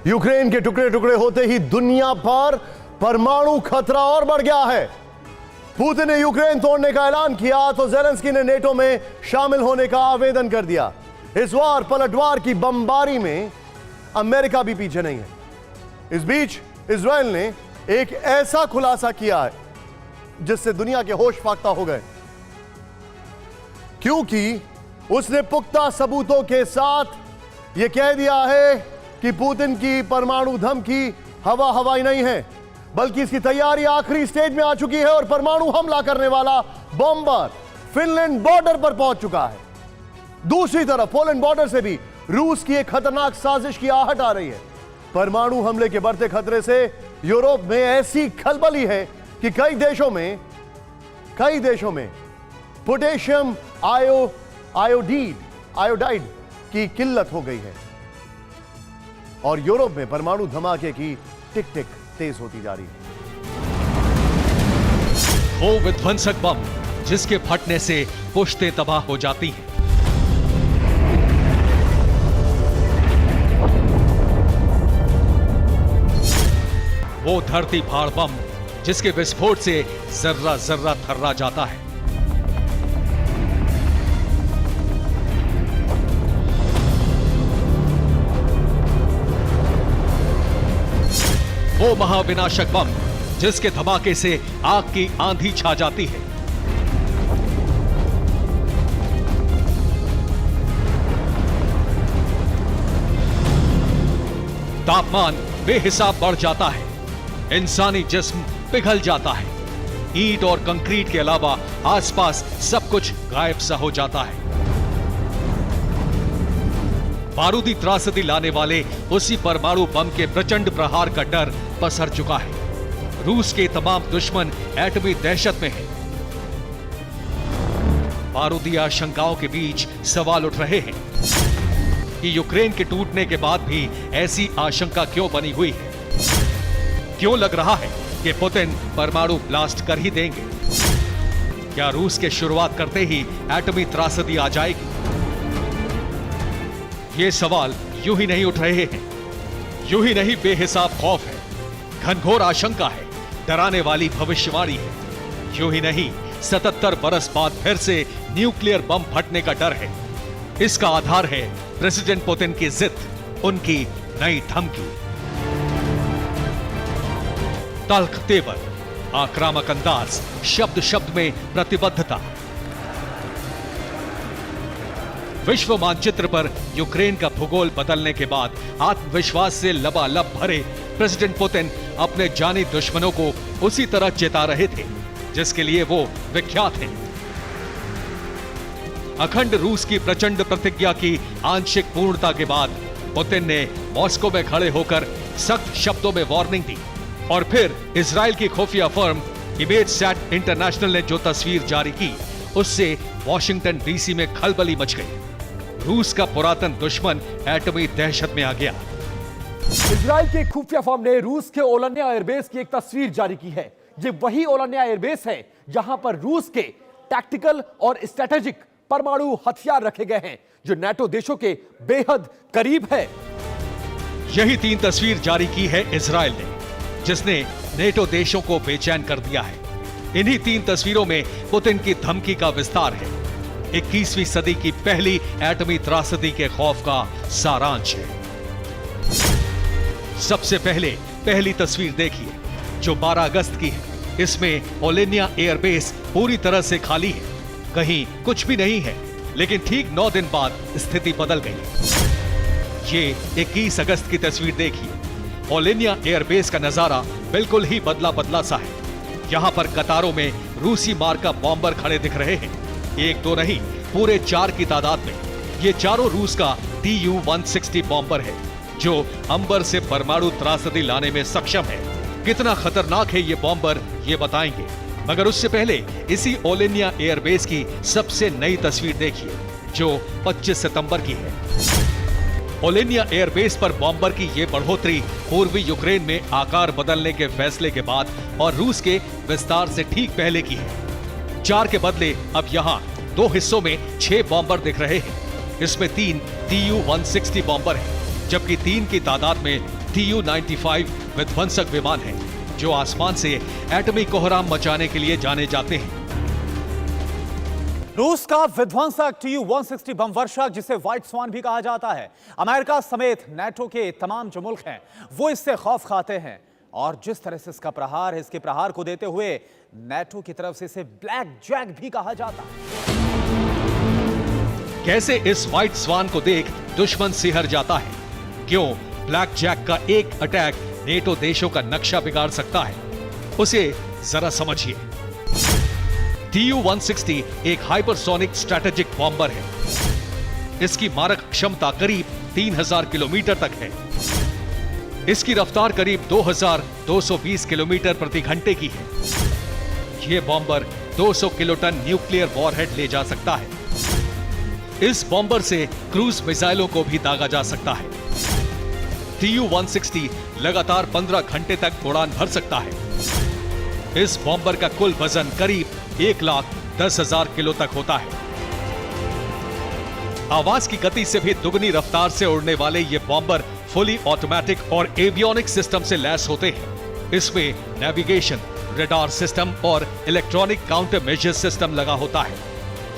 Ukraine के टुकड़े टुकड़े होते ही दुनिया पर परमाणु खतरा और बढ़ गया है। पुतिन ने यूक्रेन तोड़ने का ऐलान किया तो ज़ेलेंस्की ने नेटो में शामिल होने का आवेदन कर दिया। इस बार पलटवार की बमबारी में अमेरिका भी पीछे नहीं है। इस बीच इजराइल ने एक ऐसा खुलासा किया है जिससे दुनिया के होश फाख्ता हो गए, क्योंकि उसने पुख्ता सबूतों के साथ यह कह दिया है कि पुतिन की परमाणु धमकी हवाई नहीं है, बल्कि इसकी तैयारी आखिरी स्टेज में आ चुकी है और परमाणु हमला करने वाला बॉम्बर फिनलैंड बॉर्डर पर पहुंच चुका है। दूसरी तरफ पोलैंड बॉर्डर से भी रूस की एक खतरनाक साजिश की आहट आ रही है। परमाणु हमले के बढ़ते खतरे से यूरोप में ऐसी खलबली है कि कई देशों में पोटेशियम आयोडाइड की किल्लत हो गई है और यूरोप में परमाणु धमाके की टिक टिक तेज होती जा रही है। वो विध्वंसक बम जिसके फटने से पुश्तें तबाह हो जाती हैं। वो धरती फाड़ बम जिसके विस्फोट से जर्रा जर्रा थर्रा जाता है। वो महाविनाशक बम जिसके धमाके से आग की आंधी छा जाती है। तापमान बेहिसाब बढ़ जाता है, इंसानी जिस्म पिघल जाता है, ईंट और कंक्रीट के अलावा आसपास सब कुछ गायब सा हो जाता है। बारूदी त्रासदी लाने वाले उसी परमाणु बम के प्रचंड प्रहार का डर पसर चुका है। रूस के तमाम दुश्मन एटमी दहशत में हैं। बारूदी आशंकाओं के बीच सवाल उठ रहे हैं कि यूक्रेन के टूटने के बाद भी ऐसी आशंका क्यों बनी हुई है? क्यों लग रहा है कि पुतिन परमाणु ब्लास्ट कर ही देंगे? क्या रूस के शुरुआत करते ही एटमी त्रासदी आ जाएगी? ये सवाल यूं ही नहीं उठ रहे हैं, यूं ही नहीं बेहिसाब खौफ है, घनघोर आशंका है, डराने वाली भविष्यवाणी है। यूं ही नहीं 77 बरस बाद फिर से न्यूक्लियर बम फटने का डर है। इसका आधार है प्रेसिडेंट पुतिन की जिद, उनकी नई धमकी। तल्ख तेवर, आक्रामक अंदाज, शब्द शब्द में प्रतिबद्धता। विश्व मानचित्र पर यूक्रेन का भूगोल बदलने के बाद आत्मविश्वास से लबालब भरे प्रेसिडेंट पुतिन अपने जानी दुश्मनों को उसी तरह चेता रहे थे जिसके लिए वो विख्यात हैं। अखंड रूस की प्रचंड प्रतिज्ञा की आंशिक पूर्णता के बाद पुतिन ने मॉस्को में खड़े होकर सख्त शब्दों में वार्निंग दी और फिर इजराइल की खुफिया फर्म इमेजसैट इंटरनेशनल ने जो तस्वीर जारी की उससे वॉशिंगटन डीसी में खलबली मच गई। रूस का पुरातन दुश्मन एटमी दहशत में आ गया। इजराइल के खुफिया फर्म ने रूस के ओलन्या एयरबेस की एक तस्वीर जारी की है। ये वही ओलन्या एयरबेस है जहां पर रूस के टैक्टिकल और स्ट्रेटेजिक परमाणु हथियार रखे गए हैं जो नाटो देशों के बेहद करीब है। यही 3 तस्वीर जारी की है इजराइल ने, जिसने नेटो देशों को बेचैन कर दिया है। इन्हीं 3 तस्वीरों में पुतिन की धमकी का विस्तार है। 21वीं सदी की पहली एटमी त्रासदी के खौफ का सारांश है। सबसे पहले पहली तस्वीर देखिए जो 12 अगस्त की है। इसमें ओलेनिया एयरबेस पूरी तरह से खाली है, कहीं कुछ भी नहीं है। लेकिन ठीक 9 दिन बाद स्थिति बदल गई। ये 21 अगस्त की तस्वीर देखिए। ओलेनिया एयरबेस का नजारा बिल्कुल ही बदला बदला सा है। यहां पर कतारों में रूसी मार्का बॉम्बर खड़े दिख रहे हैं। 1-2 नहीं, पूरे 4 की तादाद में। ये चारों रूस का Tu-160 बॉम्बर है जो अंबर से परमाणु त्रासदी लाने में सक्षम है। कितना खतरनाक है ये बॉम्बर, ये बताएंगे। मगर उससे पहले इसी ओलेनिया एयरबेस की सबसे नई तस्वीर देखिए जो 25 सितंबर की है। ओलेनिया एयरबेस पर बॉम्बर की ये बढ़ोतरी पूर्वी यूक्रेन में आकार बदलने के फैसले के बाद और रूस के विस्तार से ठीक पहले की है। 4 के बदले अब यहाँ 2 हिस्सों में 6 बॉम्बर दिख रहे हैं। इसमें 3 Tu-160 बॉम्बर हैं, जबकि 3 की तादाद में Tu-95 विध्वंसक विमान है जो आसमान से एटमी कोहराम मचाने के लिए जाने जाते हैं। रूस का विध्वंसक Tu-160 बम वर्षक, जिसे व्हाइट स्वान भी कहा जाता है, अमेरिका समेत नाटो के तमाम जो मुल्क हैं वो इससे खौफ खाते हैं। और जिस तरह से इसका प्रहार है, इसके प्रहार को देते हुए नाटो की तरफ से इसे ब्लैक जैक भी कहा जाता है। कैसे इस व्हाइट स्वान को देख दुश्मन सिहर जाता है? क्यों ब्लैक जैक का एक अटैक नेटो देशों का नक्शा बिगाड़ सकता है? उसे जरा समझिए। Tu-160 एक हाइपरसोनिक स्ट्रैटेजिक बॉम्बर है। इसकी मारक क्षमता करीब 3000 किलोमीटर तक है। इसकी रफ्तार करीब 2220 किलोमीटर प्रति घंटे की है। यह बॉम्बर 200 किलोटन न्यूक्लियर वॉरहेड ले जा सकता है। इस बॉम्बर से क्रूज मिसाइलों को भी दागा जा सकता है। Tu-160 लगातार 15 घंटे तक उड़ान भर सकता है। इस बॉम्बर का कुल वजन करीब 1,10,000 किलो तक होता है। आवाज की गति से भी दुगनी रफ्तार से उड़ने वाले ये बॉम्बर फुली ऑटोमेटिक और एवियोनिक सिस्टम से लैस होते हैं। इसमें नेविगेशन, रडार सिस्टम और इलेक्ट्रॉनिक काउंटर मेजर सिस्टम लगा होता है।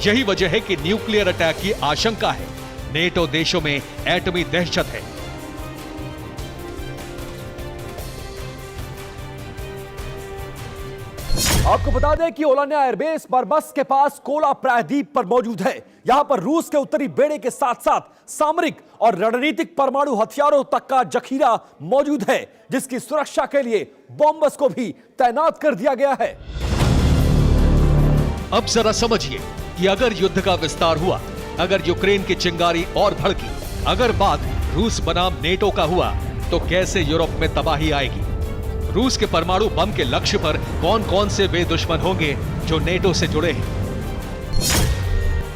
यही वजह है कि न्यूक्लियर अटैक की आशंका है। नेटो देशों में एटमी दहशत है। आपको बता दें कि ओलान्या एयरबेस बरबस के पास कोला प्रायद्वीप पर मौजूद है। यहां पर रूस के उत्तरी बेड़े के साथ साथ सामरिक और रणनीतिक परमाणु हथियारों तक का जखीरा मौजूद है, जिसकी सुरक्षा के लिए बॉम्बर्स को भी तैनात कर दिया गया है। अब जरा समझिए कि अगर युद्ध का विस्तार हुआ, अगर यूक्रेन की चिंगारी और भड़की, अगर बात रूस बनाम नेटो का हुआ, तो कैसे यूरोप में तबाही आएगी? रूस के परमाणु बम के लक्ष्य पर कौन कौन से वे दुश्मन होंगे जो नेटो से जुड़े हैं?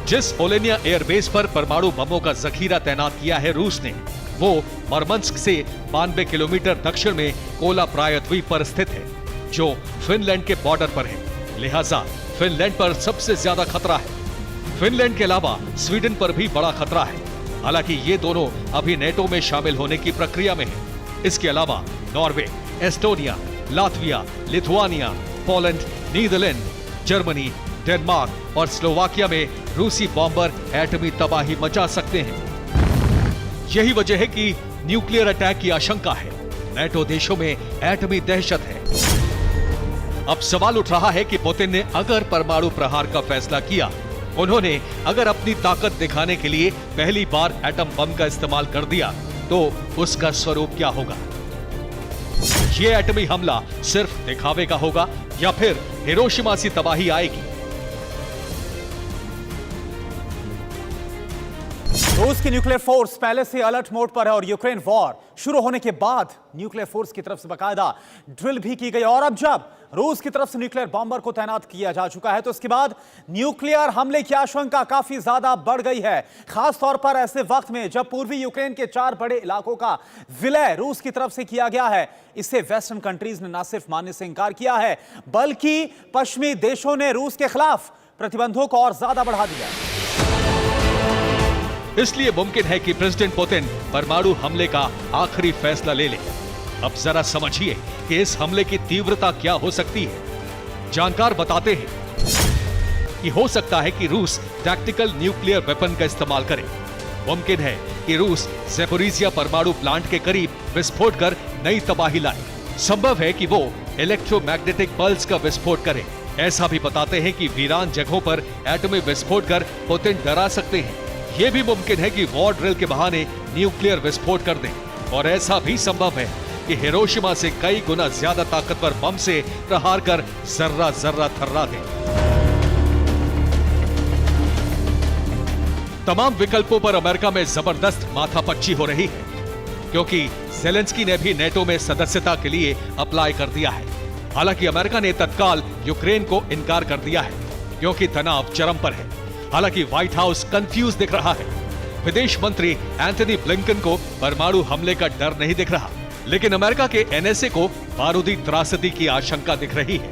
जिस ओलेनिया एयरबेस पर परमाणु बमों का जखीरा तैनात किया है रूस ने, वो मरमंस्क से 92 किलोमीटर दक्षिण में कोला प्रायद्वीप पर स्थित है, जो फिनलैंड के बॉर्डर पर है। लिहाजा फिनलैंड पर सबसे ज्यादा खतरा है। फिनलैंड के अलावा स्वीडन पर भी बड़ा खतरा है। हालांकि ये दोनों अभी नेटो में शामिल होने की प्रक्रिया में हैं। इसके अलावा Norway, Estonia, Latvia, Lithuania, Poland, Netherland, Germany, Denmark और स्लोवाकिया में रूसी बॉम्बर एटमी तबाही मचा सकते हैं। यही वजह है कि न्यूक्लियर अटैक की आशंका है। नेटो देशों में एटमी दहशत है। अब सवाल उठ रहा है कि पुतिन ने अगर परमाणु प्रहार का फैसला किया, उन्होंने अगर अपनी ताकत दिखाने के लिए पहली बार एटम बम का इस्तेमाल कर दिया, तो उसका स्वरूप क्या होगा? ये एटमी हमला सिर्फ दिखावे का होगा या फिर हिरोशिमा सी तबाही आएगी? रूस की न्यूक्लियर फोर्स पहले से अलर्ट मोड पर है और यूक्रेन वॉर शुरू होने के बाद न्यूक्लियर फोर्स की तरफ से बाकायदा ड्रिल भी की गई। और अब जब रूस की तरफ से न्यूक्लियर बॉम्बर को तैनात किया जा चुका है, तो इसके बाद न्यूक्लियर हमले की आशंका काफी ज्यादा बढ़ गई है। खास तौर पर ऐसे वक्त में जब पूर्वी यूक्रेन के 4 बड़े इलाकों का विलय रूस की तरफ से किया गया है। इसे वेस्टर्न कंट्रीज ने न सिर्फ मानने से इंकार किया है, बल्कि पश्चिमी देशों ने रूस के खिलाफ प्रतिबंधों को और ज्यादा बढ़ा दिया। इसलिए मुमकिन है कि प्रेसिडेंट पुतिन परमाणु हमले का आखिरी फैसला ले ले। अब जरा समझिए कि इस हमले की तीव्रता क्या हो सकती है। जानकार बताते हैं कि हो सकता है कि रूस टैक्टिकल न्यूक्लियर वेपन का इस्तेमाल करे। मुमकिन है कि रूस ज़ैपोरिज़िया परमाणु प्लांट के करीब विस्फोट कर नई तबाही लाए। संभव है कि वो इलेक्ट्रोमैग्नेटिक पल्स का विस्फोट करे। ऐसा भी बताते हैं कि वीरान जगहों पर एटमी विस्फोट कर पुतिन डरा सकते हैं। यह भी मुमकिन है कि वॉर ड्रिल के बहाने न्यूक्लियर विस्फोट कर दें। और ऐसा भी संभव है कि हिरोशिमा से कई गुना ज्यादा ताकतवर बम से प्रहार कर जर्रा जर्रा थर्रा दें। तमाम विकल्पों पर अमेरिका में जबरदस्त माथापच्ची हो रही है, क्योंकि ज़ेलेंस्की ने भी नेटो में सदस्यता के लिए अप्लाई कर दिया है। हालांकि अमेरिका ने तत्काल यूक्रेन को इनकार कर दिया है, क्योंकि तनाव चरम पर है। हालांकि व्हाइट हाउस कंफ्यूज दिख रहा है। विदेश मंत्री एंथनी ब्लिंकन को परमाणु हमले का डर नहीं दिख रहा, लेकिन अमेरिका के एनएसए को बारूदी त्रासदी की आशंका दिख रही है।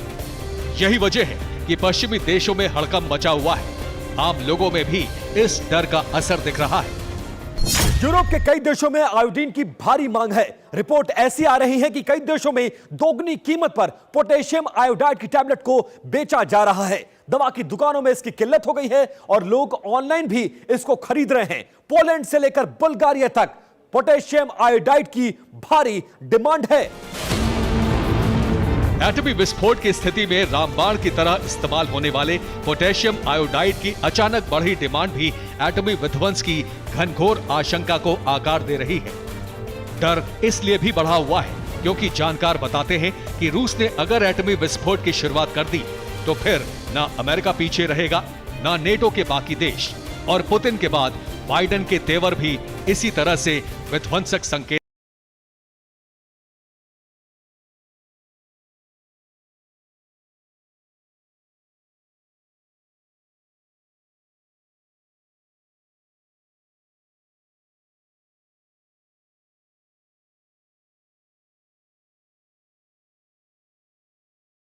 यही वजह है कि पश्चिमी देशों में हड़कंप मचा हुआ है। आम लोगों में भी इस डर का असर दिख रहा है। यूरोप के कई देशों में आयोडीन की भारी मांग है। रिपोर्ट ऐसी आ रही है कि कई देशों में दोगुनी कीमत पर पोटेशियम आयोडाइड की टैबलेट को बेचा जा रहा है। दवा की दुकानों में इसकी किल्लत हो गई है और लोग ऑनलाइन भी इसको खरीद रहे हैं। पोलैंड से लेकर बुल्गारिया तक पोटेशियम आयोडाइड की भारी डिमांड है। एटमी विस्फोट की स्थिति में रामबाण की तरह इस्तेमाल होने वाले पोटेशियम आयोडाइड की अचानक बढ़ी डिमांड भी एटमी विध्वंस की घनघोर आशंका को आकार दे रही है। डर इसलिए भी बढ़ा हुआ है क्योंकि जानकार बताते हैं कि रूस ने अगर एटमी विस्फोट की शुरुआत कर दी तो फिर ना अमेरिका पीछे रहेगा, ना नेटो के बाकी देश, और पुतिन के बाद बाइडेन के तेवर भी इसी तरह से विध्वंसक संकेत